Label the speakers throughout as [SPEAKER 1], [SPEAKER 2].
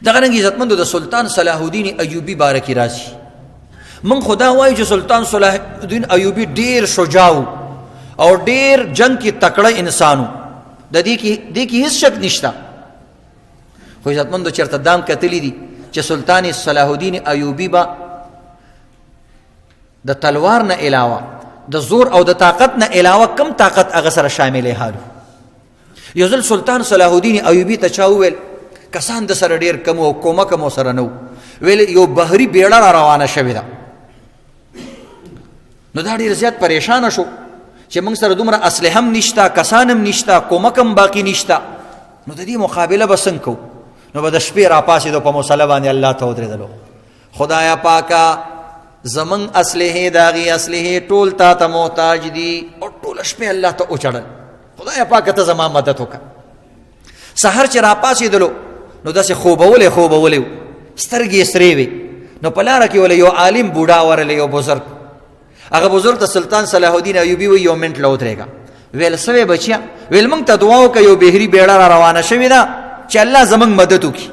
[SPEAKER 1] دغه رنګ عزتمندو د سلطان صلاح الدین ایوبی بارکی راځي. من خدا وایي چې سلطان صلاح الدین ایوبی ډیر شجاع او ډیر جنگ کې تکړه انسانو، د دې کې هیڅ شک نشته. خو عزتمندو چېرته دام کتلی دي چې سلطان صلاح الدین ایوبی با د تلوار نه علاوه د زور او د طاقت نه علاوه کم طاقت هغه سره شاملې حالو. یو ځل سلطان صلاح الدین ایوبی ته چا وویل کسان د سره ډېر کم او کومک مو سره نه ویل یو بحري بیړه را روانه شوې ده. نو دا ډېر زیات پریشانه شو چې موږ سره دومره اسلحه هم نشته، کسان هم نشته، کومک هم باقي نشته، نو د دې مقابله به څنګه کوو؟ نو به د شپې راپاڅېدو په مصله باندې الله ته ودرېدلو، خدایا پاکه زمون اسلحه د هغې اسلحې ټول تا ته محتاج دي، او ټوله شپې الله ته وچړل، خدایا پاکه ته زما مدد وکړه. سحر چې راپاڅېدلو نو داسې خوبولی و، سترګې یې سرې وې. نو په لاره کې وله یو عالم بوډا ورلی، یو بزرګ. هغه بزرګ ته سلطان صلاح الدین ایوبي وی یو منټ له ودرېږه. ویل څه وې بچیا؟ ویل موږ ته دعا وکړه یو بحري بیړه را روانه شوې ده چې الله زموږ مدد وکړي.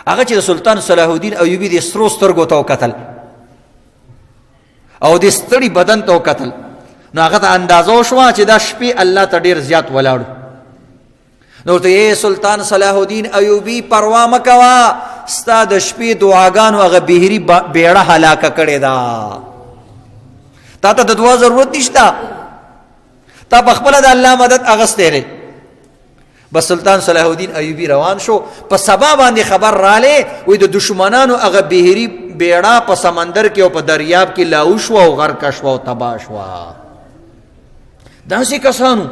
[SPEAKER 1] هغه چې د سلطان صلاح الدین ایوبي د سرو سترګو ته وکتل او د ستړي بدن ته وکتل، نو هغه ته اندازه وشوه چې دا شپې الله ته ډېر زیات ولاړو. نو ورته یې سلطان صلاح الدین ایوبي پروا مه کوه، ستا د شپې دعاګانو هغه بحري بیړه هلاکه کړې ده، تا ته د دعا ضرورت نشته، تا په خپله د الله مدد اغستی دی. بس سلطان صلاح الدین ایوبی روان شو، په سبا باندې خبر رالی وی د دشمنانو هغه بحري بیړه په سمندر کې او په دریاب کې لاو شوه او غرقه شوه او تباه شوه. داسې کسانو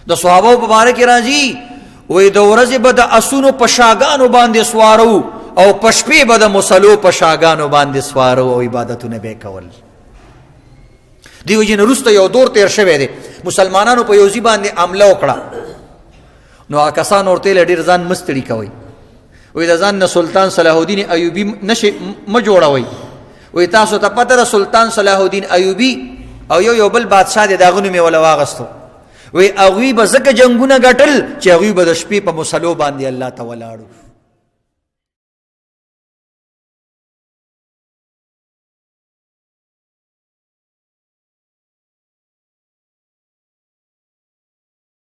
[SPEAKER 1] د صحابو په باره کې راځي وی د ورځې به د اسونو په شاګانو باندې سوارو او په شپې به د مصلو په شاګانو باندې سوارو او عبادتونه به کول. دیو جن وروسته یو دور تیر شوی دی، مسلمانانو په یوځي باندې حمله وکړه. نو هغه کسان ورته ویل ډېر ځان مه ستړي کوئ، وایي د ځان نه سلطان صلاح الدین ایوبي مه جوړوئ، وایي تاسو ته پته ده سلطان صلاح الدین ایوبي او یو بل بادشاه دی د هغه نوم یې وله واغستو، وایي هغوی به ځکه جنګونه ګټل چې هغوی به د شپې په مصلو باندې الله ته ولاړو.